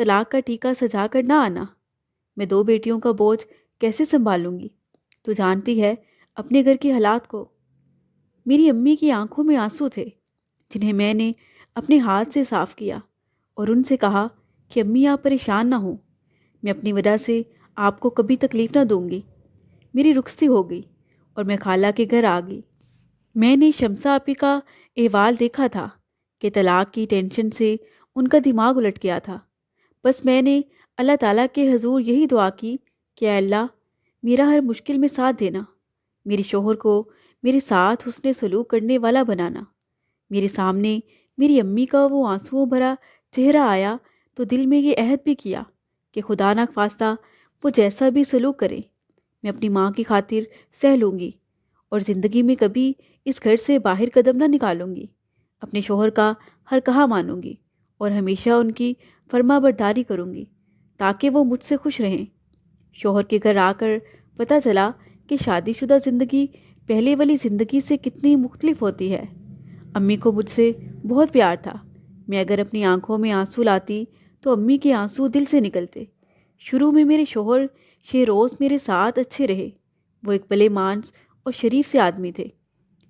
طلاق کا ٹیکہ سجا کر نہ آنا۔ میں 2 بیٹیوں کا بوجھ کیسے سنبھالوں گی؟ تو جانتی ہے اپنے گھر کے حالات کو۔ میری امی کی آنکھوں میں آنسو تھے جنہیں میں نے اپنے ہاتھ سے صاف کیا اور ان سے کہا کہ امی آپ پریشان نہ ہوں، میں اپنی وجہ سے آپ کو کبھی تکلیف نہ دوں گی۔ میری رخصتی ہو گئی اور میں خالہ کے گھر آ گئی۔ میں نے شمسہ آپی کا احوال دیکھا تھا کہ طلاق کی ٹینشن سے ان کا دماغ الٹ گیا تھا۔ بس میں نے اللہ تعالیٰ کے حضور یہی دعا کی کہ اے اللہ میرا ہر مشکل میں ساتھ دینا، میرے شوہر کو میرے ساتھ حسن سلوک کرنے والا بنانا۔ میرے سامنے میری امی کا وہ آنسوؤں بھرا چہرہ آیا تو دل میں یہ عہد بھی کیا کہ خدا نہ خواستہ وہ جیسا بھی سلوک کرے، میں اپنی ماں کی خاطر سہ لوں گی اور زندگی میں کبھی اس گھر سے باہر قدم نہ نکالوں گی۔ اپنے شوہر کا ہر کہا مانوں گی اور ہمیشہ ان کی فرما برداری کروں گی تاکہ وہ مجھ سے خوش رہیں۔ شوہر کے گھر آ کر پتہ چلا کہ شادی شدہ زندگی پہلے والی زندگی سے کتنی مختلف ہوتی ہے۔ امی کو مجھ سے بہت پیار تھا۔ میں اگر اپنی آنکھوں میں آنسو لاتی تو امی کے آنسو دل سے نکلتے۔ شروع میں میرے شوہر شہروز میرے ساتھ اچھے رہے۔ وہ ایک بھلے مانس اور شریف سے آدمی تھے۔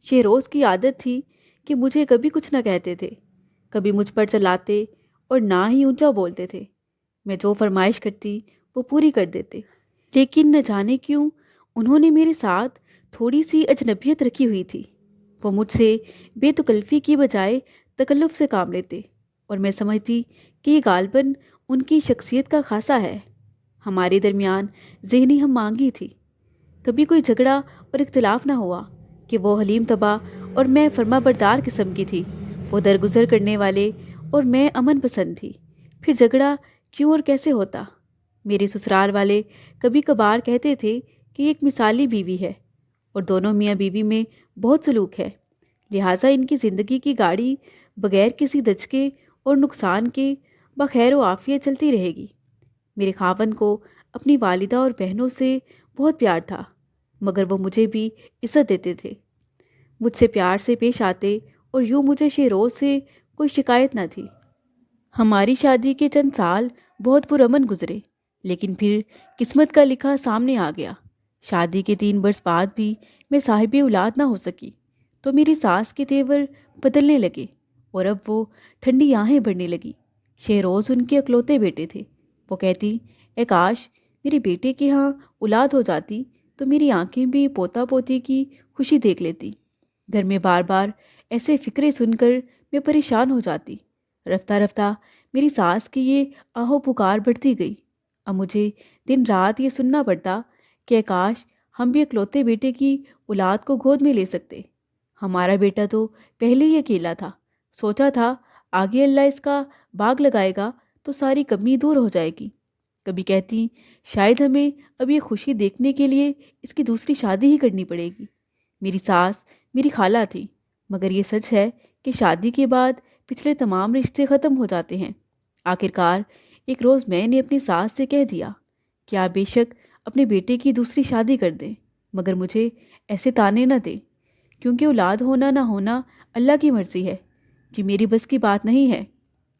شہروز کی عادت تھی کہ مجھے کبھی کچھ نہ کہتے تھے، کبھی مجھ پر چلاتے اور نہ ہی اونچا بولتے تھے۔ میں جو فرمائش کرتی وہ پوری کر دیتے، لیکن نہ جانے کیوں انہوں نے میرے ساتھ تھوڑی سی اجنبیت رکھی ہوئی تھی۔ وہ مجھ سے بے تکلفی کی بجائے تکلف سے کام لیتے اور میں سمجھتی کہ یہ غالباً ان کی شخصیت کا خاصہ ہے۔ ہمارے درمیان ذہنی ہم آہنگی تھی۔ کبھی کوئی جھگڑا اور اختلاف نہ ہوا کہ وہ حلیم طبع اور میں فرما بردار قسم کی تھی۔ وہ درگزر کرنے والے اور میں امن پسند تھی۔ پھر جھگڑا کیوں اور کیسے ہوتا؟ میرے سسرال والے کبھی کبھار کہتے تھے کہ یہ ایک مثالی بیوی ہے اور دونوں میاں بیوی میں بہت سلوک ہے، لہٰذا ان کی زندگی کی گاڑی بغیر کسی دھچکے اور نقصان کے بخیر و عافیت چلتی رہے گی۔ میرے خاوند کو اپنی والدہ اور بہنوں سے بہت پیار تھا، مگر وہ مجھے بھی عزت دیتے تھے، مجھ سے پیار سے پیش آتے اور یوں مجھے شہروز سے کوئی شکایت نہ تھی۔ ہماری شادی کے چند سال بہت پرامن گزرے، لیکن پھر قسمت کا لکھا سامنے آ گیا۔ شادی کے 3 برس بعد بھی میں صاحب اولاد نہ ہو سکی تو میری ساس کے تیور بدلنے لگے اور اب وہ ٹھنڈی آہیں بھرنے لگی۔ شہروز ان کے اکلوتے بیٹے تھے۔ وہ کہتی اے کاش میرے بیٹے کے ہاں اولاد ہو جاتی تو میری آنکھیں بھی پوتا پوتی کی خوشی دیکھ لیتی۔ گھر میں بار بار ایسے فکرے سن کر میں پریشان ہو جاتی۔ رفتہ رفتہ میری ساس کی یہ آہو پکار بڑھتی گئی۔ اب مجھے دن رات یہ سننا پڑتا کہ کاش ہم بھی اکلوتے بیٹے کی اولاد کو گود میں لے سکتے۔ ہمارا بیٹا تو پہلے ہی اکیلا تھا، سوچا تھا آگے اللہ اس کا باغ لگائے گا تو ساری کمی دور ہو جائے گی۔ کبھی کہتی شاید ہمیں اب یہ خوشی دیکھنے کے لیے اس کی دوسری شادی ہی کرنی پڑے گی۔ میری ساس میری خالہ تھی، مگر یہ سچ ہے کہ شادی کے بعد پچھلے تمام رشتے ختم ہو جاتے ہیں۔ آخرکار ایک روز میں نے اپنی ساس سے کہہ دیا کہ آپ بے شک اپنے بیٹے کی دوسری شادی کر دیں، مگر مجھے ایسے تانے نہ دیں، کیونکہ اولاد ہونا نہ ہونا اللہ کی مرضی ہے، کہ میری بس کی بات نہیں ہے۔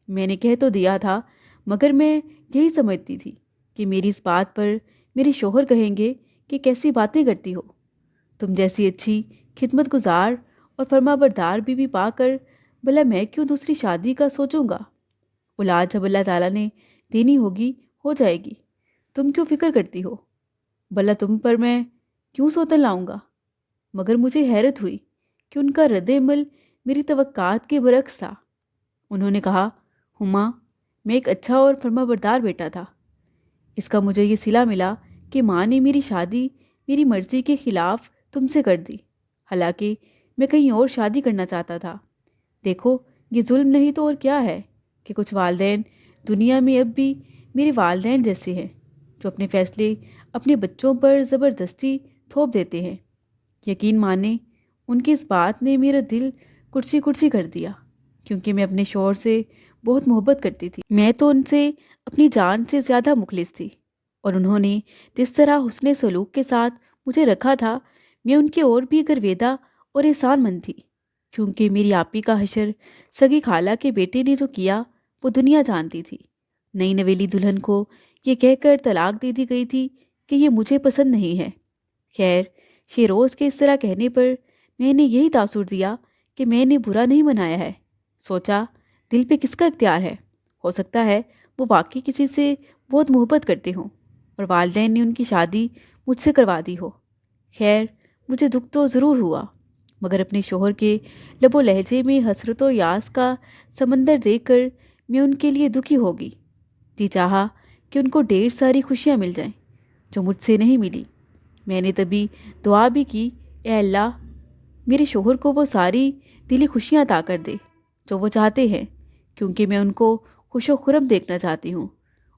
میں نے کہہ تو دیا تھا، مگر میں یہی سمجھتی تھی کہ میری اس بات پر میرے شوہر کہیں گے کہ کیسی باتیں کرتی ہو، تم جیسی اچھی خدمت گزار اور فرما بردار بیوی پا کر بھلا میں کیوں دوسری شادی کا سوچوں گا؟ اولاد جب اللہ تعالیٰ نے دینی ہوگی ہو جائے گی، تم کیوں فکر کرتی ہو؟ بھلا تم پر میں کیوں سوتن لاؤں گا؟ مگر مجھے حیرت ہوئی کہ ان کا رد عمل میری توقعات کے برعکس تھا۔ انہوں نے کہا ہما میں ایک اچھا اور فرما بردار بیٹا تھا، اس کا مجھے یہ صلہ ملا کہ ماں نے میری شادی میری مرضی کے خلاف تم سے کر دی، حالانکہ میں کہیں اور شادی کرنا چاہتا تھا۔ دیکھو یہ ظلم نہیں تو اور کیا ہے کہ کچھ والدین دنیا میں اب بھی میرے والدین جیسے ہیں، جو اپنے فیصلے اپنے بچوں پر زبردستی تھوپ دیتے ہیں۔ یقین مانیں ان کی اس بات نے میرا دل کرچی کرچی کر دیا، کیونکہ میں اپنے شوہر سے بہت محبت کرتی تھی۔ میں تو ان سے اپنی جان سے زیادہ مخلص تھی، اور انہوں نے جس طرح حسن سلوک کے ساتھ مجھے رکھا تھا میں ان کے اور بھی گرویدہ اور احسان مند تھی، کیونکہ میری آپی کا حشر سگی خالہ کے بیٹے نے جو کیا وہ دنیا جانتی تھی۔ نئی نویلی دلہن کو یہ کہہ کر طلاق دے دی گئی تھی کہ یہ مجھے پسند نہیں ہے۔ خیر، شیروز کے اس طرح کہنے پر میں نے یہی تاثر دیا کہ میں نے برا نہیں منایا ہے۔ سوچا دل پہ کس کا اختیار ہے، ہو سکتا ہے وہ واقعی کسی سے بہت محبت کرتے ہوں اور والدین نے ان کی شادی مجھ سے کروا دی ہو۔ خیر، مجھے دکھ تو ضرور ہوا، مگر اپنے شوہر کے لب و لہجے میں حسرت و یاس کا سمندر دیکھ کر میں ان کے لیے دکھی ہوگی۔ جی چاہا کہ ان کو ڈھیر ساری خوشیاں مل جائیں جو مجھ سے نہیں ملی۔ میں نے تبھی دعا بھی کی، اے اللہ، میرے شوہر کو وہ ساری دلی خوشیاں عطا کر دے جو وہ چاہتے ہیں، کیونکہ میں ان کو خوش و خرم دیکھنا چاہتی ہوں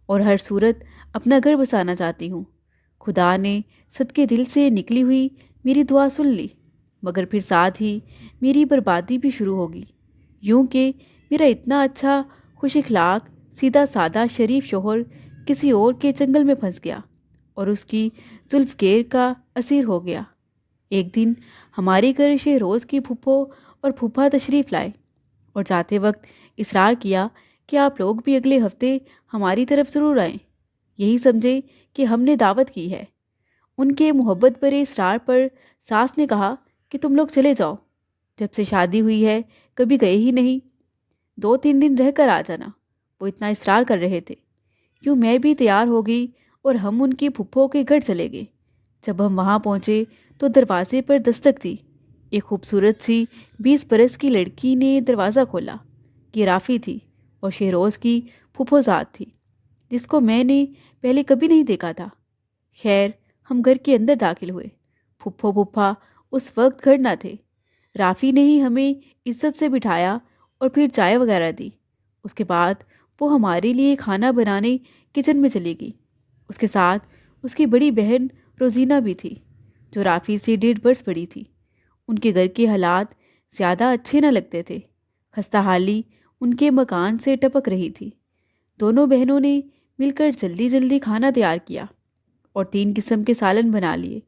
اور ہر صورت اپنا گھر بسانا چاہتی ہوں۔ خدا نے صدقے دل سے نکلی ہوئی میری دعا سن لی، مگر پھر ساتھ ہی میری بربادی بھی شروع ہوگی، یوں کہ میرا اتنا اچھا، خوش اخلاق، سیدھا سادہ شریف شوہر کسی اور کے چنگل میں پھنس گیا اور اس کی زلف گیر کا اسیر ہو گیا۔ ایک دن ہمارے گھر شہروز کی پھپھو اور پھوپھا تشریف لائے اور جاتے وقت اصرار کیا کہ آپ لوگ بھی اگلے ہفتے ہماری طرف ضرور آئیں، یہی سمجھے کہ ہم نے دعوت کی ہے۔ ان کے محبت بھرے اصرار پر ساس نے کہا کہ تم لوگ چلے جاؤ، جب سے شادی ہوئی ہے کبھی گئے ہی نہیں، 2-3 دن رہ کر آ جانا۔ وہ اتنا اصرار کر رہے تھے، یوں میں بھی تیار ہو گئی اور ہم ان کی پھپھو کے گھر چلے گئے۔ جب ہم وہاں پہنچے تو دروازے پر دستک دی۔ ایک خوبصورت سی 20 برس کی لڑکی نے دروازہ کھولا۔ یہ رافی تھی اور شہروز کی پھپھو ذات تھی، جس کو میں نے پہلے کبھی نہیں دیکھا تھا۔ خیر، ہم گھر کے اندر داخل ہوئے۔ پھپھو پھپھا اس وقت گھر نہ تھے۔ رافی نے ہی ہمیں عزت سے بٹھایا اور پھر چائے وغیرہ دی۔ اس کے بعد وہ ہمارے لیے کھانا بنانے کچن میں چلی گئی۔ اس کے ساتھ اس کی بڑی بہن روزینہ بھی تھی، جو رافی سے 1.5 برس بڑی تھی۔ ان کے گھر کے حالات زیادہ اچھے نہ لگتے تھے۔ خستہ حالی ان کے مکان سے ٹپک رہی تھی۔ دونوں بہنوں نے مل کر جلدی جلدی کھانا تیار کیا اور 3 قسم کے سالن بنا لیے۔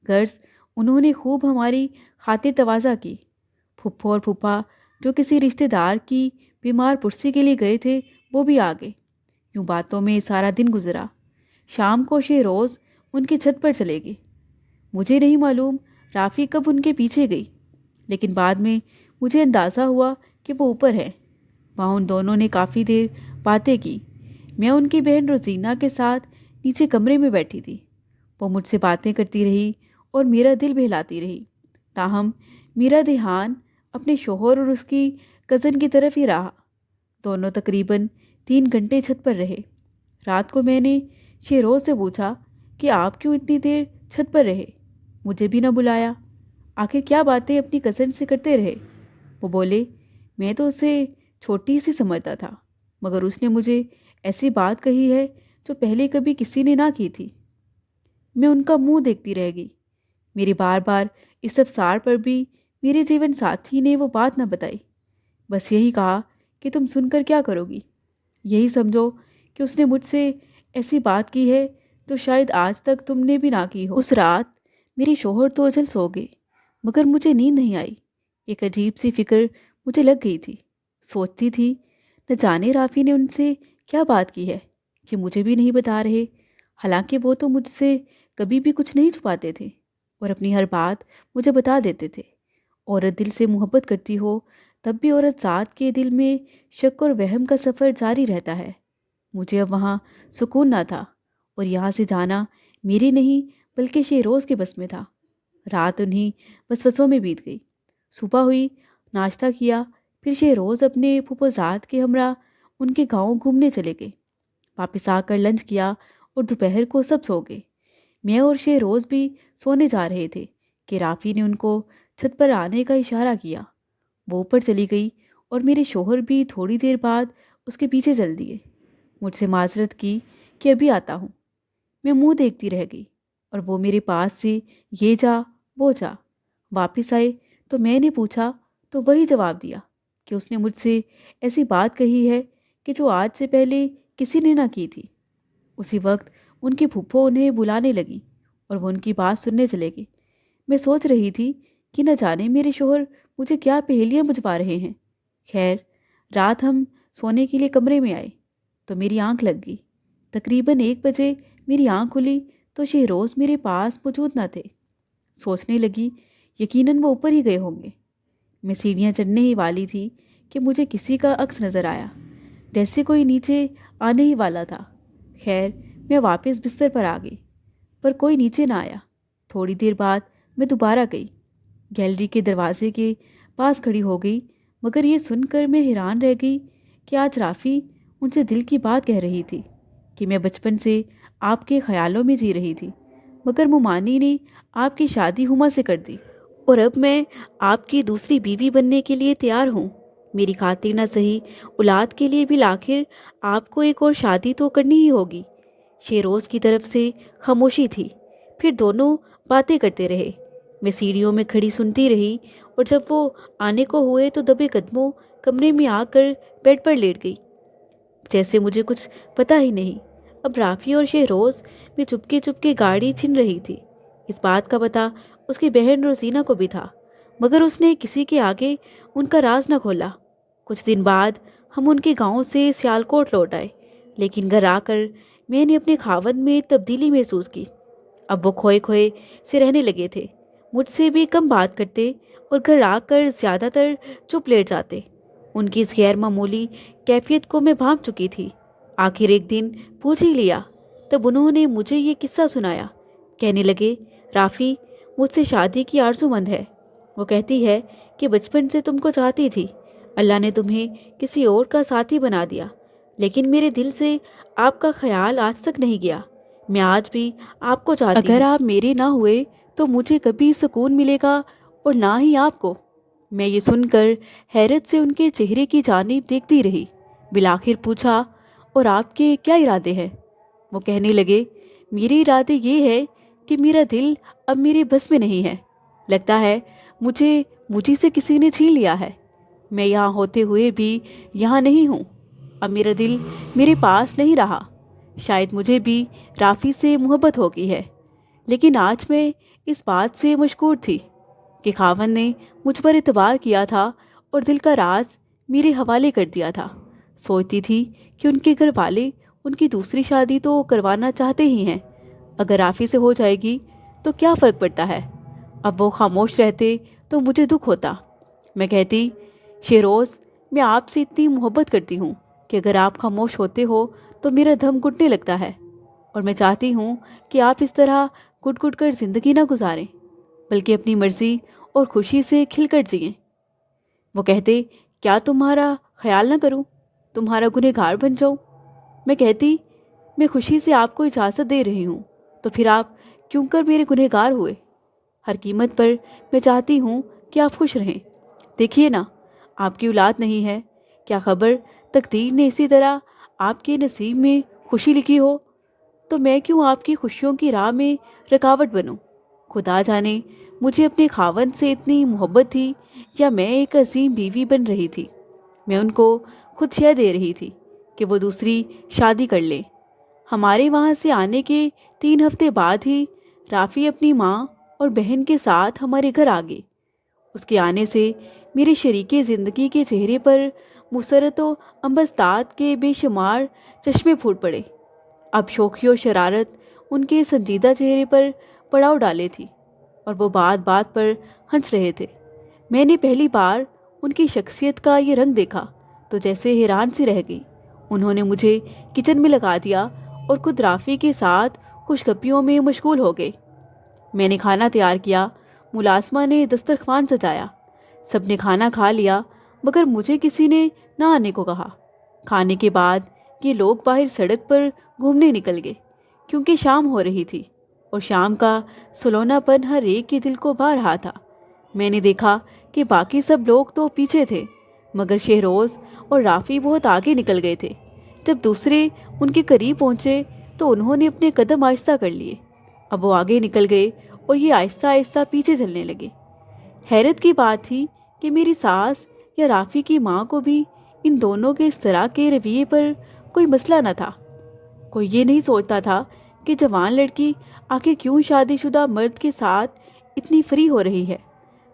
غرض انہوں نے خوب ہماری خاطر تواضع کی۔ پھپھو اور پھوپھا جو کسی رشتہ دار کی بیمار پرسی کے لیے گئے تھے وہ بھی آ گئے۔ یوں باتوں میں سارا دن گزرا۔ شام کو شہروز ان کی چھت پر چلے گئے۔ مجھے نہیں معلوم رافی کب ان کے پیچھے گئی، لیکن بعد میں مجھے اندازہ ہوا کہ وہ اوپر ہے۔ وہاں ان دونوں نے کافی دیر باتیں کی۔ میں ان کی بہن روزینہ کے ساتھ نیچے کمرے میں بیٹھی تھی۔ وہ مجھ سے باتیں کرتی رہی اور میرا دل بہلاتی رہی، تاہم میرا دھیان اپنے شوہر اور اس کی کزن کی طرف ہی رہا۔ دونوں تقریباً 3 گھنٹے چھت پر رہے۔ رات کو میں نے شہروز سے پوچھا کہ آپ کیوں اتنی دیر چھت پر رہے، مجھے بھی نہ بلایا، آخر کیا باتیں اپنی کزن سے کرتے رہے؟ وہ بولے، میں تو اسے چھوٹی سی سمجھتا تھا، مگر اس نے مجھے ایسی بات کہی ہے جو پہلے کبھی کسی نے نہ کی تھی۔ میں ان کا منہ دیکھتی رہ گئی۔ میری بار بار استفسار پر بھی میرے جیون ساتھی نے وہ بات نہ بتائی، بس یہی کہا کہ تم سن کر کیا کرو گی؟ یہی سمجھو کہ اس نے مجھ سے ایسی بات کی ہے تو شاید آج تک تم نے بھی نہ کی ہو۔ اس رات میرے شوہر تو اجل سو گئے، مگر مجھے نیند نہیں آئی۔ ایک عجیب سی فکر مجھے لگ گئی تھی۔ سوچتی تھی نہ جانے رافی نے ان سے کیا بات کی ہے کہ مجھے بھی نہیں بتا رہے، حالانکہ وہ تو مجھ سے کبھی بھی کچھ نہیں چھپاتے تھے اور اپنی ہر بات مجھے بتا دیتے تھے۔ عورت دل سے محبت کرتی ہو تب بھی عورت ذات کے دل میں شک اور وہم کا سفر جاری رہتا ہے۔ مجھے اب وہاں سکون نہ تھا اور یہاں سے جانا میری نہیں بلکہ شہروز کے بس میں تھا۔ رات انہی وسوسوں میں بیت گئی۔ صبح ہوئی، ناشتہ کیا، پھر شہروز اپنے پھپھوزاد کے ہمراہ ان کے گاؤں گھومنے چلے گئے۔ واپس آ کر لنچ کیا اور دوپہر کو سب سو گئے۔ میں اور شہروز بھی سونے جا رہے تھے کہ رافی نے ان کو چھت پر آنے کا اشارہ کیا۔ وہ اوپر چلی گئی اور میرے شوہر بھی تھوڑی دیر بعد اس کے پیچھے چل دیے۔ مجھ سے معذرت کی کہ ابھی آتا ہوں۔ میں منہ دیکھتی رہ گئی اور وہ میرے پاس سے یہ جا وہ جا۔ واپس آئے تو میں نے پوچھا تو وہی جواب دیا کہ اس نے مجھ سے ایسی بات کہی ہے کہ جو آج سے پہلے کسی نے نہ کی تھی۔ اسی وقت ان کی پھپھو انہیں بلانے لگی اور وہ ان کی بات سننے چلے گئے۔ میں سوچ رہی تھی کہ نہ جانے میرے شوہر مجھے کیا پہیلیاں بجھوا رہے ہیں۔ خیر، رات ہم سونے کے لیے کمرے میں آئے۔ تو میری آنکھ لگ گئی۔ تقریباً 1 بجے میری آنکھ کھلی تو شہروز میرے پاس موجود نہ تھے۔ سوچنے لگی یقیناً وہ اوپر ہی گئے ہوں گے۔ میں سیڑھیاں چڑھنے ہی والی تھی کہ مجھے کسی کا عکس نظر آیا، جیسے کوئی نیچے آنے ہی والا تھا۔ خیر میں واپس بستر پر آ گئی، پر کوئی نیچے نہ آیا۔ تھوڑی دیر بعد میں دوبارہ گئی، گیلری کے دروازے کے پاس کھڑی ہو گئی، مگر یہ سن کر میں حیران رہ گئی کہ آج رافی ان سے دل کی بات کہہ رہی تھی کہ میں بچپن سے آپ کے خیالوں میں جی رہی تھی، مگر ممانی نے آپ کی شادی ہما سے کر دی اور اب میں آپ کی دوسری بیوی بننے کے لیے تیار ہوں۔ میری خاطر نہ صحیح اولاد کے لیے بھی آخر آپ کو ایک اور شادی تو کرنی ہی ہوگی۔ شہروز کی طرف سے خاموشی تھی، پھر دونوں باتیں کرتے رہے۔ میں سیڑھیوں میں کھڑی سنتی رہی اور جب وہ آنے کو ہوئے تو دبے قدموں کمرے میں آ کر بیڈ پر لیٹ گئی، جیسے مجھے کچھ پتہ ہی نہیں۔ اب رافی اور شہروز میں چپکے گاڑی چھن رہی تھی۔ اس بات کا پتہ اس کی بہن روزینہ کو بھی تھا، مگر اس نے کسی کے آگے ان کا راز نہ کھولا۔ کچھ دن بعد ہم ان کے گاؤں سے سیالکوٹ لوٹ آئے، لیکن گھر آ کر میں نے اپنے خاوند میں تبدیلی محسوس کی۔ اب وہ کھوئے سے رہنے لگے تھے، مجھ سے بھی کم بات کرتے اور گھر آ کر زیادہ تر چپ لیٹ جاتے۔ ان کی اس غیر معمولی کیفیت کو میں بھانپ چکی تھی۔ آخر ایک دن پوچھ ہی لیا، تب انہوں نے مجھے یہ قصہ سنایا۔ کہنے لگے رافی مجھ سے شادی کی آرزو مند ہے۔ وہ کہتی ہے کہ بچپن سے تم کو چاہتی تھی، اللہ نے تمہیں کسی اور کا ساتھی بنا دیا، لیکن میرے دل سے آپ کا خیال آج تک نہیں گیا۔ میں آج بھی آپ کو چاہتی ہوں۔ اگر آپ میرے نہ ہوئے تو مجھے کبھی سکون ملے گا اور نہ ہی آپ کو۔ میں یہ سن کر حیرت سے ان کے چہرے کی جانب دیکھتی رہی۔ بالآخر پوچھا، اور آپ کے کیا ارادے ہیں؟ وہ کہنے لگے میرے ارادے یہ ہے کہ میرا دل اب میرے بس میں نہیں ہے، لگتا ہے مجھے سے کسی نے چھین لیا ہے۔ میں یہاں ہوتے ہوئے بھی یہاں نہیں ہوں، اب میرا دل میرے پاس نہیں رہا۔ شاید مجھے بھی رافی سے محبت ہو گئی ہے، لیکن آج میں اس بات سے مشکور تھی کہ خاوند نے مجھ پر اعتبار کیا تھا اور دل کا راز میرے حوالے کر دیا تھا۔ سوچتی تھی کہ ان کے گھر والے ان کی دوسری شادی تو کروانا چاہتے ہی ہیں، اگر رافی سے ہو جائے گی تو کیا فرق پڑتا ہے۔ اب وہ خاموش رہتے تو مجھے دکھ ہوتا۔ میں کہتی شہروز میں آپ سے اتنی محبت کرتی ہوں کہ اگر آپ خاموش ہوتے ہو تو میرا دم گھٹنے لگتا ہے، اور میں چاہتی ہوں کہ آپ اس طرح گٹ گٹ کر زندگی نہ گزاریں، بلکہ اپنی مرضی اور خوشی سے کھل کر جئیں۔ وہ کہتے کیا تمہارا خیال نہ کروں، تمہارا گنہگار بن جاؤں۔ میں کہتی میں خوشی سے آپ کو اجازت دے رہی ہوں، تو پھر آپ کیوں کر میرے گنہگار ہوئے؟ ہر قیمت پر میں چاہتی ہوں کہ آپ خوش رہیں۔ دیکھیے نا، آپ کی اولاد نہیں ہے، کیا خبر تقدیر نے اسی طرح آپ کے نصیب میں خوشی لکھی ہو، تو میں کیوں آپ کی خوشیوں کی راہ میں رکاوٹ بنوں؟ خدا جانے مجھے اپنے خاوند سے اتنی محبت تھی یا میں ایک عظیم بیوی بن رہی تھی۔ میں ان کو خود شے دے رہی تھی کہ وہ دوسری شادی کر لیں۔ ہمارے وہاں سے آنے کے 3 ہفتے بعد ہی رافی اپنی ماں اور بہن کے ساتھ ہمارے گھر آ گئی۔ اس کے آنے سے میرے شریک زندگی کے چہرے پر مسرت و انبساط کے بے شمار چشمے پھوٹ پڑے۔ اب شوخی و شرارت ان کے سنجیدہ چہرے پر پڑاؤ ڈالے تھی، اور وہ بات بات پر ہنس رہے تھے۔ میں نے پہلی بار ان کی شخصیت کا یہ رنگ دیکھا تو جیسے حیران سی رہ گئی۔ انہوں نے مجھے کچن میں لگا دیا اور خود رافی کے ساتھ خوش گپیوں میں مشغول ہو گئے۔ میں نے کھانا تیار کیا، ملازمہ نے دسترخوان سجایا، سب نے کھانا کھا لیا، مگر مجھے کسی نے نہ آنے کو کہا۔ کھانے کے بعد یہ لوگ باہر سڑک پر گھومنے نکل گئے، کیونکہ شام ہو رہی تھی اور شام کا سلونا پن ہر ایک کے دل کو بھا رہا تھا۔ میں نے دیکھا کہ باقی سب لوگ تو پیچھے تھے، مگر شہروز اور رافی بہت آگے نکل گئے تھے۔ جب دوسرے ان کے قریب پہنچے تو انہوں نے اپنے قدم آہستہ کر لیے۔ اب وہ آگے نکل گئے اور یہ آہستہ آہستہ پیچھے چلنے لگے۔ حیرت کی بات تھی کہ میری ساس یا رافی کی ماں کو بھی ان دونوں کے اس طرح کے رویے پر کوئی مسئلہ نہ تھا۔ کوئی یہ نہیں سوچتا تھا کہ جوان لڑکی آخر کیوں شادی شدہ مرد کے ساتھ اتنی فری ہو رہی ہے،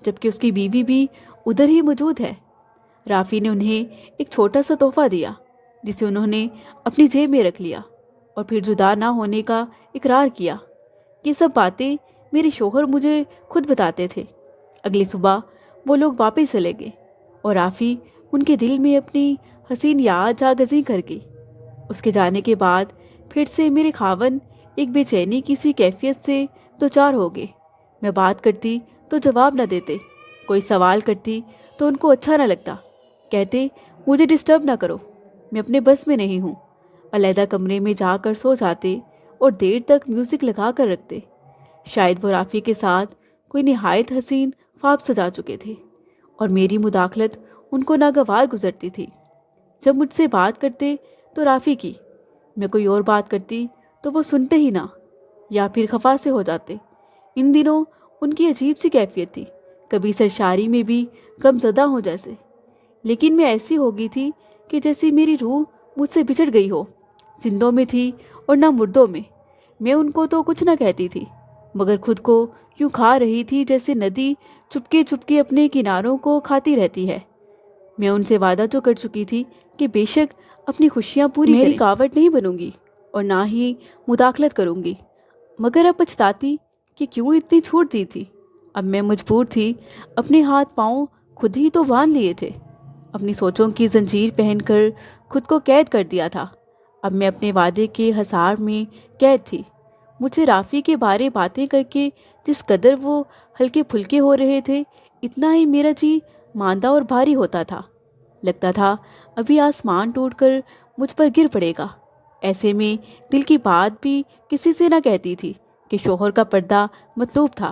جبکہ اس کی بیوی بھی ادھر ہی موجود ہے۔ رافی نے انہیں ایک چھوٹا سا تحفہ دیا، جسے انہوں نے اپنی جیب میں رکھ لیا اور پھر جدا نہ ہونے کا اقرار کیا۔ یہ سب باتیں میرے شوہر مجھے خود بتاتے تھے۔ اگلی صبح وہ لوگ واپس چلے گئے اور رافی ان کے دل میں اپنی حسین یاد جاگزیں کر گئی۔ اس کے جانے کے بعد پھر سے میرے خاوند ایک بے چینی کسی کیفیت سے دوچار ہو گئے۔ میں بات کرتی تو جواب نہ دیتے، کوئی سوال کرتی تو ان کو اچھا نہ لگتا، کہتے مجھے ڈسٹرب نہ کرو، میں اپنے بس میں نہیں ہوں۔ علیحدہ کمرے میں جا کر سو جاتے اور دیر تک میوزک لگا کر رکھتے۔ شاید وہ رافی کے ساتھ کوئی نہایت حسین خواب سجا چکے تھے اور میری مداخلت ان کو ناگوار گزرتی تھی۔ جب مجھ سے بات کرتے تو رافی کی، میں کوئی اور بات کرتی تو وہ سنتے ہی نہ یا پھر خفا سے ہو جاتے۔ ان دنوں ان کی عجیب سی کیفیت تھی، کبھی سرشاری میں بھی غم زدہ ہوں جیسے، لیکن میں ایسی ہو گئی تھی کہ جیسی میری روح مجھ سے بچھڑ گئی ہو، زندوں میں تھی اور نہ مردوں میں۔ میں ان کو تو کچھ نہ کہتی تھی، مگر خود کو یوں کھا رہی تھی جیسے ندی چپکے چپکے اپنے کناروں کو کھاتی رہتی ہے۔ میں ان سے وعدہ تو کر چکی تھی کہ بے شک اپنی خوشیاں پوری میری رکاوٹ نہیں بنوں گی اور نہ ہی مداخلت کروں گی، مگر اب پچھتاتی کہ کیوں اتنی چھوٹ دی تھی۔ اب میں مجبور تھی، اپنے ہاتھ پاؤں خود ہی تو باندھ لیے تھے، اپنی سوچوں کی زنجیر پہن کر خود کو قید کر دیا تھا۔ اب میں اپنے وعدے کے حصار میں قید تھی۔ مجھ سے رافی کے بارے باتیں کر کے جس قدر وہ ہلکے پھلکے ہو رہے تھے، اتنا ہی میرا جی ماندہ اور بھاری ہوتا تھا۔ لگتا تھا ابھی آسمان ٹوٹ کر مجھ پر گر پڑے گا۔ ایسے میں دل کی بات بھی کسی سے نہ کہتی تھی کہ شوہر کا پردہ مطلوب تھا،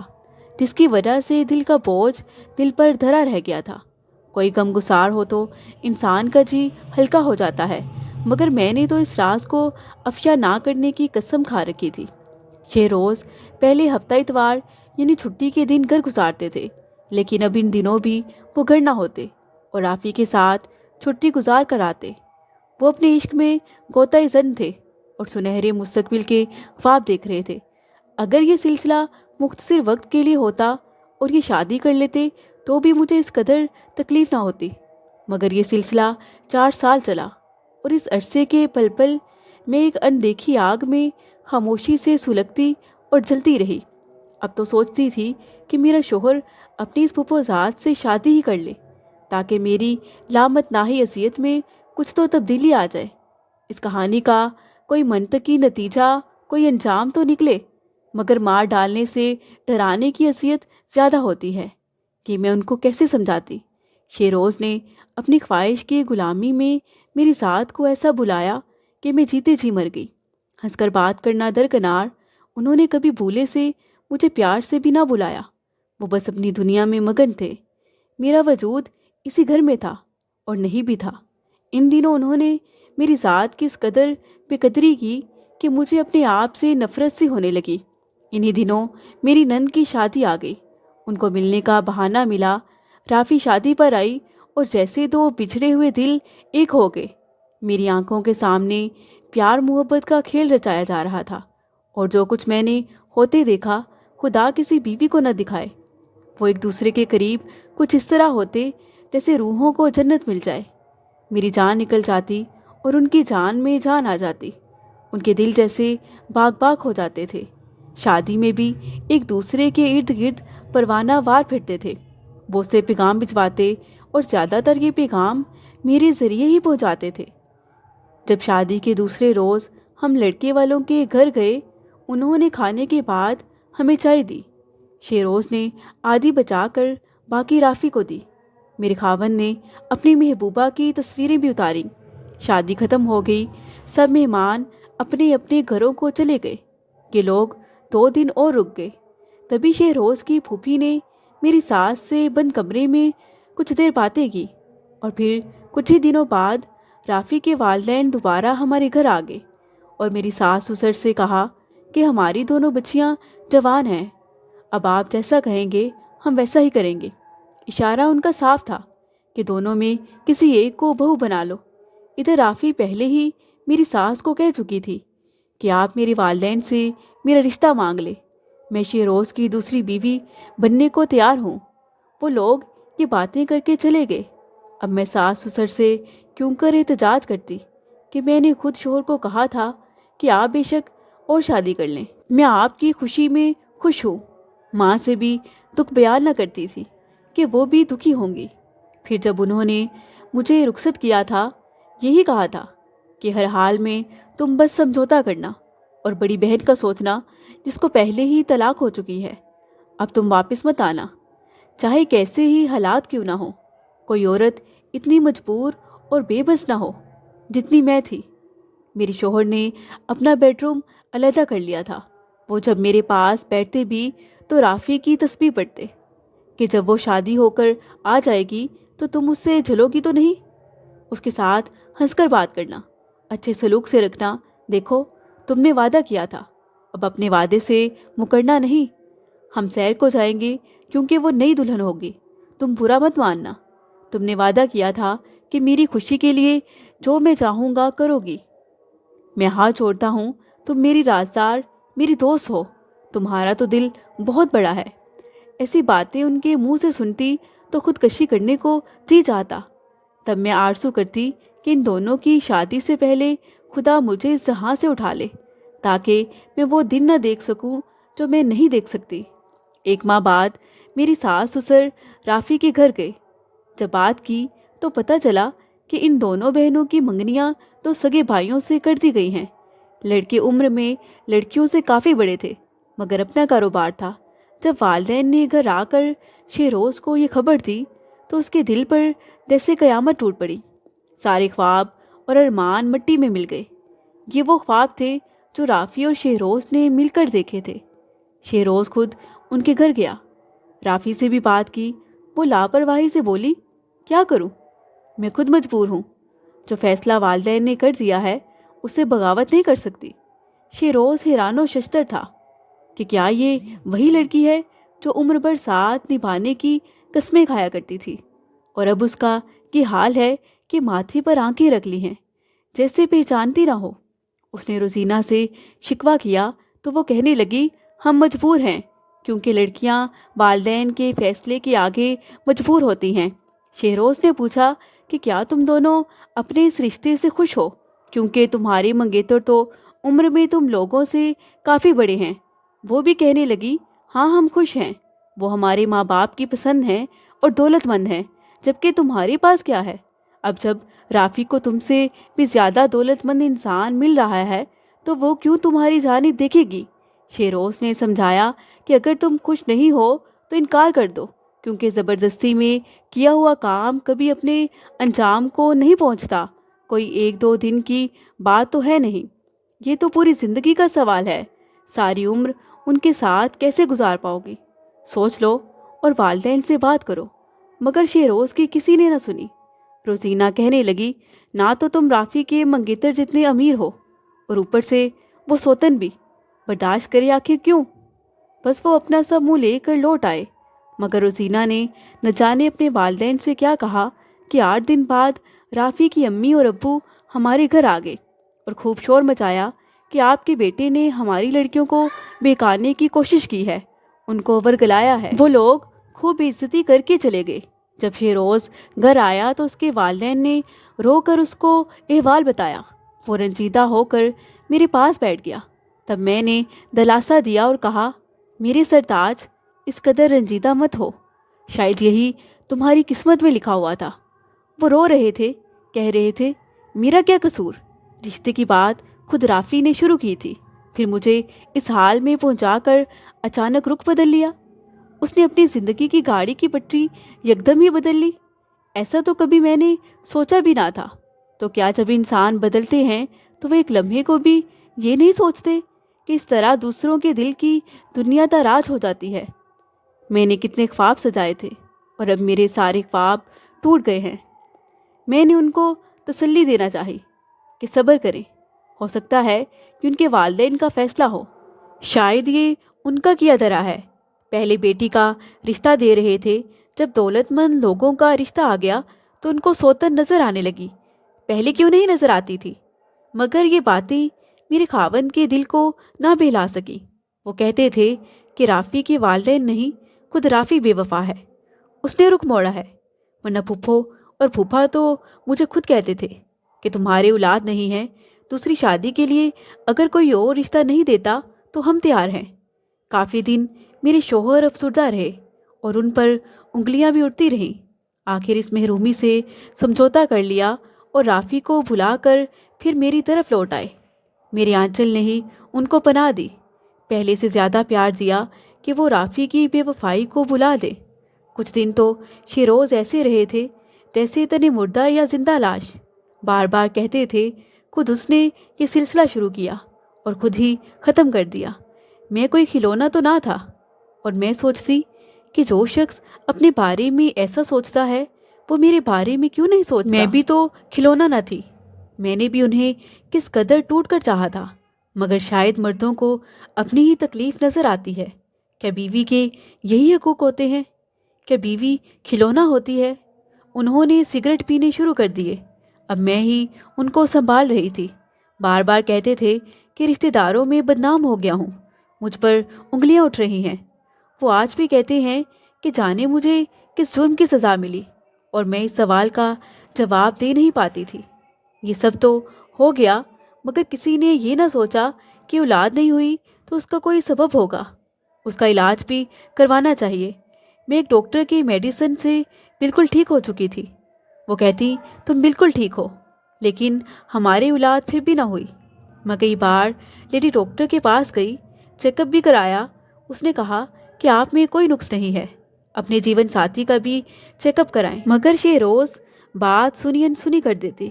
جس کی وجہ سے دل کا بوجھ دل پر دھرا رہ گیا تھا۔ کوئی غم گسار ہو تو انسان کا جی ہلکا ہو جاتا ہے، مگر میں نے تو اس راز کو افشا نہ کرنے کی قسم کھا رکھی تھی۔ شہروز پہلے ہفتہ اتوار یعنی چھٹی کے دن گھر گزارتے تھے، لیکن اب ان دنوں بھی وہ گھر نہ ہوتے اور رافی کے ساتھ چھٹی گزار کر آتے۔ وہ اپنے عشق میں غوطۂ زن تھے اور سنہرے مستقبل کے خواب دیکھ رہے تھے۔ اگر یہ سلسلہ مختصر وقت کے لیے ہوتا اور یہ شادی کر لیتے تو بھی مجھے اس قدر تکلیف نہ ہوتی، مگر یہ سلسلہ 4 سال چلا اور اس عرصے کے پل پل میں ایک اندیکھی آگ میں خاموشی سے سلگتی اور جلتی رہی۔ اب تو سوچتی تھی کہ میرا شوہر اپنی اس پھپھوزاد سے شادی ہی کر لے تاکہ میری لامتناہی اذیت میں کچھ تو تبدیلی آ جائے۔ اس کہانی کا کوئی منطقی نتیجہ، کوئی انجام تو نکلے، مگر مار ڈالنے سے ڈرانے کی اذیت زیادہ ہوتی ہے کہ میں ان کو کیسے سمجھاتی۔ شہروز نے اپنی خواہش کی غلامی میں میری ذات کو ایسا بلایا کہ میں جیتے جی مر گئی۔ ہنس کر بات کرنا درکنار، انہوں نے کبھی بھولے سے مجھے پیار سے بھی نہ بلایا۔ وہ بس اپنی دنیا میں مگن تھے۔ میرا وجود اسی گھر میں تھا اور نہیں بھی تھا۔ ان دنوں انہوں نے میری ذات کی اس قدر بے قدری کی کہ مجھے اپنے آپ سے نفرت سی ہونے لگی۔ انہی دنوں میری نند کی شادی آ گئی۔ ان کو ملنے کا بہانہ ملا۔ رافی شادی پر آئی اور جیسے دو بچھڑے ہوئے دل ایک ہو گئے۔ میری آنکھوں کے سامنے پیار محبت کا کھیل رچایا جا رہا تھا، اور جو کچھ میں نے ہوتے دیکھا خدا کسی بیوی کو نہ دکھائے۔ وہ ایک دوسرے کے قریب کچھ اس طرح ہوتے جیسے روحوں کو جنت مل جائے۔ میری جان نکل جاتی اور ان کی جان میں جان آ جاتی۔ ان کے دل جیسے باغ باغ ہو جاتے تھے۔ شادی میں بھی ایک دوسرے کے ارد گرد پروانہ وار پھرتے تھے۔ وہ اسے پیغام بھجواتے اور زیادہ تر یہ پیغام میرے ذریعے ہی پہنچاتے تھے۔ جب شادی کے دوسرے روز ہم لڑکے والوں کے گھر گئے، انہوں نے کھانے کے بعد ہمیں چائے دی۔ شہروز نے آدھی بچا کر باقی رافی کو دی۔ میرے خاوند نے اپنی محبوبہ کی تصویریں بھی اتاریں۔ شادی ختم ہو گئی، سب مہمان اپنے اپنے گھروں کو چلے گئے۔ یہ لوگ 2 دن اور رک گئے۔ تبھی شہروز کی پھوپھی نے میری ساس سے بند کمرے میں کچھ دیر باتیں کی، اور پھر کچھ ہی دنوں بعد رافی کے والدین دوبارہ ہمارے گھر آ گئے اور میری ساس سسر سے کہا کہ ہماری دونوں بچیاں جوان ہیں، اب آپ جیسا کہیں گے ہم ویسا ہی کریں گے۔ اشارہ ان کا صاف تھا کہ دونوں میں کسی ایک کو بہو بنا لو۔ ادھر رافی پہلے ہی میری ساس کو کہہ چکی تھی کہ آپ میرے والدین سے میرا رشتہ مانگ لے، میں شہروز کی دوسری بیوی بننے کو تیار ہوں۔ وہ لوگ یہ باتیں کر کے چلے گئے۔ اب میں ساس سسر سے کیوں کر احتجاج کرتی، کہ میں نے خود شوہر کو کہا تھا کہ آپ بے شک اور شادی کر لیں، میں آپ کی خوشی میں خوش ہوں۔ ماں سے بھی دکھ بیان نہ کرتی تھی کہ وہ بھی دکھی ہوں گی۔ پھر جب انہوں نے مجھے رخصت کیا تھا، یہی کہا تھا کہ ہر حال میں تم بس سمجھوتا کرنا اور بڑی بہن کا سوچنا جس کو پہلے ہی طلاق ہو چکی ہے۔ اب تم واپس مت آنا، چاہے کیسے ہی حالات کیوں نہ ہو۔ کوئی عورت اتنی مجبور اور بے بس نہ ہو جتنی میں تھی۔ میری شوہر نے اپنا بیڈ روم علیحدہ کر لیا تھا۔ وہ جب میرے پاس بیٹھتے بھی تو رافی کی تسبیح پڑھتے کہ جب وہ شادی ہو کر آ جائے گی تو تم اس سے جھلو گی تو نہیں، اس کے ساتھ ہنس کر بات کرنا، اچھے سلوک سے رکھنا۔ دیکھو تم نے وعدہ کیا تھا، اب اپنے وعدے سے مکرنا نہیں۔ ہم سیر کو جائیں گے کیونکہ وہ نئی دلہن ہوگی، تم برا مت ماننا۔ تم نے وعدہ کیا تھا کہ میری خوشی کے لیے جو میں چاہوں گا کرو گی۔ میں ہاتھ چھوڑتا ہوں، تم میری رازدار، میری دوست ہو، تمہارا تو دل بہت بڑا ہے۔ ایسی باتیں ان کے منہ سے سنتی تو خودکشی کرنے کو جی چاہتا۔ تب میں آرزو کرتی کہ ان دونوں کی شادی سے پہلے خدا مجھے اس جہاں سے اٹھا لے تاکہ میں وہ دن نہ دیکھ سکوں جو میں نہیں دیکھ سکتی۔ 1 ماہ بعد میری ساس سسر رافی کے گھر گئے۔ جب بات کی تو پتہ چلا کہ ان دونوں بہنوں کی منگنیاں تو سگے بھائیوں سے کر دی گئی ہیں۔ لڑکے عمر میں لڑکیوں سے کافی بڑے تھے مگر اپنا کاروبار تھا۔ جب والدین نے گھر آ کر شہروز کو یہ خبر دی تو اس کے دل پر جیسے قیامت ٹوٹ پڑی۔ سارے خواب اور ارمان مٹی میں مل گئے۔ یہ وہ خواب تھے جو رافی اور شہروز نے مل کر دیکھے تھے۔ شہروز خود ان کے گھر گیا، رافی سے بھی بات کی۔ وہ لاپرواہی سے بولی، کیا کروں؟ میں خود مجبور ہوں، جو فیصلہ والدین نے کر دیا ہے اس سے بغاوت نہیں کر سکتی۔ شہروز حیران و ششدر تھا کہ کیا یہ وہی لڑکی ہے جو عمر بھر ساتھ نبھانے کی قسمیں کھایا کرتی تھی، اور اب اس کا یہ حال ہے کہ ماتھے پر آنکھیں رکھ لی ہیں جیسے پہچانتی نہ ہو۔ اس نے روزینہ سے شکوہ کیا تو وہ کہنے لگی، ہم مجبور ہیں کیونکہ لڑکیاں والدین کے فیصلے کے آگے مجبور ہوتی ہیں۔ شہروز نے پوچھا کہ کیا تم دونوں اپنے اس رشتے سے خوش ہو، کیونکہ تمہارے منگیتر تو عمر میں تم لوگوں سے کافی بڑے ہیں۔ وہ بھی کہنے لگی، ہاں ہم خوش ہیں، وہ ہمارے ماں باپ کی پسند ہیں اور دولت مند ہیں، جبکہ تمہارے پاس کیا ہے؟ اب جب رافی کو تم سے بھی زیادہ دولت مند انسان مل رہا ہے تو وہ کیوں تمہاری جانب دیکھے گی؟ شہروز نے سمجھایا کہ اگر تم خوش نہیں ہو تو انکار کر دو، کیونکہ زبردستی میں کیا ہوا کام کبھی اپنے انجام کو نہیں پہنچتا۔ کوئی 1-2 دن کی بات تو ہے نہیں، یہ تو پوری زندگی کا سوال ہے۔ ساری عمر ان کے ساتھ کیسے گزار پاؤ گی؟ سوچ لو اور والدین سے بات کرو۔ مگر شہروز کی کسی نے نہ سنی۔ روزینہ کہنے لگی، نہ تو تم رافی کے منگیتر جتنے امیر ہو اور اوپر سے وہ سوتن بھی، برداشت کرے آخر کیوں؟ بس وہ اپنا سب منہ لے کر لوٹ آئے۔ مگر روزینہ نے نہ جانے اپنے والدین سے کیا کہا کہ 8 دن بعد رافی کی امی اور ابو ہمارے گھر آ گئے اور خوب شور مچایا کہ آپ کے بیٹے نے ہماری لڑکیوں کو بہکانے کی کوشش کی ہے، ان کو ورگلایا ہے۔ وہ لوگ خوب بے عزتی کر کے چلے گئے۔ جب شہروز گھر آیا تو اس کے والدین نے رو کر اس کو احوال بتایا۔ وہ رنجیدہ ہو کر میرے پاس بیٹھ گیا۔ تب میں نے دلاسا دیا اور کہا، میرے سرتاج، اس قدر رنجیدہ مت ہو، شاید یہی تمہاری قسمت میں لکھا ہوا تھا۔ وہ رو رہے تھے، کہہ رہے تھے، میرا کیا قصور؟ رشتے کی بات خود رافی نے شروع کی تھی، پھر مجھے اس حال میں پہنچا کر اچانک رخ بدل لیا۔ اس نے اپنی زندگی کی گاڑی کی پٹری یکدم ہی بدل لی۔ ایسا تو کبھی میں نے سوچا بھی نہ تھا۔ تو کیا جب انسان بدلتے ہیں تو وہ ایک لمحے کو بھی یہ نہیں سوچتے کہ اس طرح دوسروں کے دل کی دنیا تاراج ہو جاتی ہے؟ میں نے کتنے خواب سجائے تھے اور اب میرے سارے خواب ٹوٹ گئے ہیں۔ میں نے ان کو تسلی دینا چاہی کہ صبر کریں، ہو سکتا ہے کہ ان کے والدین کا فیصلہ ہو، شاید یہ ان کا کیا دھرا ہے۔ پہلے بیٹی کا رشتہ دے رہے تھے، جب دولت مند لوگوں کا رشتہ آ گیا تو ان کو سوتن نظر آنے لگی، پہلے کیوں نہیں نظر آتی تھی؟ مگر یہ باتیں میرے خاوند کے دل کو نہ بہلا سکی۔ وہ کہتے تھے کہ رافی کے والدین نہیں، خود رافی بے وفا ہے، اس نے رخ موڑا ہے، ورنہ پھپھو اور پھوپھا تو مجھے خود کہتے تھے کہ تمہارے اولاد نہیں ہے، دوسری شادی کے لیے اگر کوئی اور رشتہ نہیں دیتا تو ہم تیار ہیں۔ کافی دن میرے شوہر افسردہ رہے اور ان پر انگلیاں بھی اٹھتی رہیں۔ آخر اس محرومی سے سمجھوتا کر لیا اور رافی کو بھلا کر پھر میری طرف لوٹ آئے۔ میرے آنچل نے ہی ان کو پناہ دی، پہلے سے زیادہ پیار دیا کہ وہ رافی کی بے وفائی کو بھلا دے۔ کچھ دن تو شیروز ایسے رہے تھے جیسے تنے مردہ یا زندہ لاش۔ بار بار کہتے تھے خود اس نے یہ سلسلہ شروع کیا اور خود ہی ختم کر دیا۔ میں کوئی کھلونا تو نہ تھا، اور میں سوچتی کہ جو شخص اپنے بارے میں ایسا سوچتا ہے وہ میرے بارے میں کیوں نہیں سوچتا۔ میں بھی تو کھلونا نہ تھی، میں نے بھی انہیں کس قدر ٹوٹ کر چاہا تھا، مگر شاید مردوں کو اپنی ہی تکلیف نظر آتی ہے۔ کیا بیوی کے یہی حقوق ہوتے ہیں؟ کیا بیوی کھلونا ہوتی ہے؟ انہوں نے سگریٹ پینے شروع کر دیے، اب میں ہی ان کو سنبھال رہی تھی۔ بار بار کہتے تھے کہ رشتہ داروں میں بدنام ہو گیا ہوں، مجھ پر انگلیاں اٹھ رہی ہیں۔ وہ آج بھی کہتے ہیں کہ جانے مجھے کس جرم کی سزا ملی، اور میں اس سوال کا جواب دے نہیں پاتی تھی۔ یہ سب تو ہو گیا، مگر کسی نے یہ نہ سوچا کہ اولاد نہیں ہوئی تو اس کا کوئی سبب ہوگا، اس کا علاج بھی کروانا چاہیے۔ میں ایک ڈاکٹر کی میڈیسن سے بالکل ٹھیک ہو چکی تھی۔ وہ کہتی تم بالکل ٹھیک ہو، لیکن ہماری اولاد پھر بھی نہ ہوئی۔ میں کئی بار لیڈی ڈاکٹر کے پاس گئی، چیک اپ بھی کرایا۔ اس نے کہا کہ آپ میں کوئی نقص نہیں ہے، اپنے جیون ساتھی کا بھی چیک اپ کرائیں، مگر شہروز بات سنی انسنی کر دیتی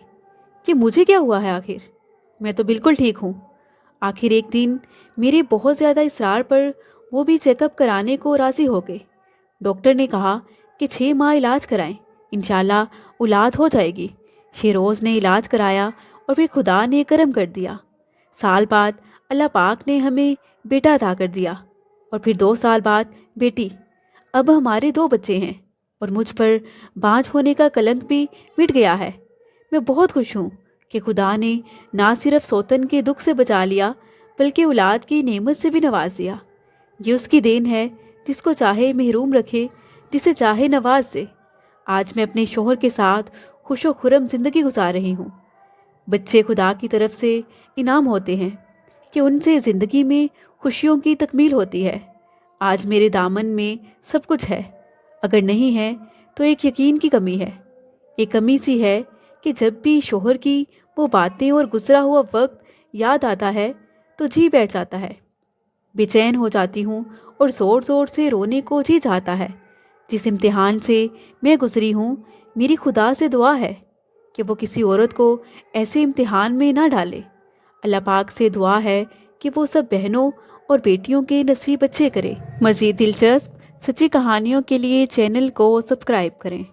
کہ مجھے کیا ہوا ہے، آخر میں تو بالکل ٹھیک ہوں۔ آخر ایک دن میرے بہت زیادہ اصرار پر وہ بھی چیک اپ کرانے کو راضی ہو گئے۔ ڈاکٹر نے کہا کہ 6 ماہ علاج کرائیں، انشاءاللہ اولاد ہو جائے گی۔ شہروز نے علاج کرایا اور پھر خدا نے کرم کر دیا۔ سال بعد اللہ پاک نے ہمیں بیٹا عطا کر دیا، اور پھر 2 سال بعد بیٹی۔ اب ہمارے 2 بچے ہیں، اور مجھ پر بانجھ ہونے کا کلنک بھی مٹ گیا ہے۔ میں بہت خوش ہوں کہ خدا نے نہ صرف سوتن کے دکھ سے بچا لیا بلکہ اولاد کی نعمت سے بھی نواز دیا۔ یہ اس کی دین ہے، جس کو چاہے محروم رکھے، جسے چاہے نواز دے۔ آج میں اپنے شوہر کے ساتھ خوش و خرم زندگی گزار رہی ہوں۔ بچے خدا کی طرف سے انعام ہوتے ہیں کہ ان سے زندگی میں خوشیوں کی تکمیل ہوتی ہے۔ آج میرے دامن میں سب کچھ ہے، اگر نہیں ہے تو ایک یقین کی کمی ہے۔ ایک کمی سی ہے کہ جب بھی شوہر کی وہ باتیں اور گزرا ہوا وقت یاد آتا ہے تو جی بیٹھ جاتا ہے، بے چین ہو جاتی ہوں اور زور زور سے رونے کو جی چاہتا ہے۔ جس امتحان سے میں گزری ہوں، میری خدا سے دعا ہے کہ وہ کسی عورت کو ایسے امتحان میں نہ ڈالے۔ اللہ پاک سے دعا ہے کہ وہ سب بہنوں اور بیٹیوں کے نصیب اچھے کرے۔ مزید دلچسپ سچی کہانیوں کے لیے چینل کو سبسکرائب کریں۔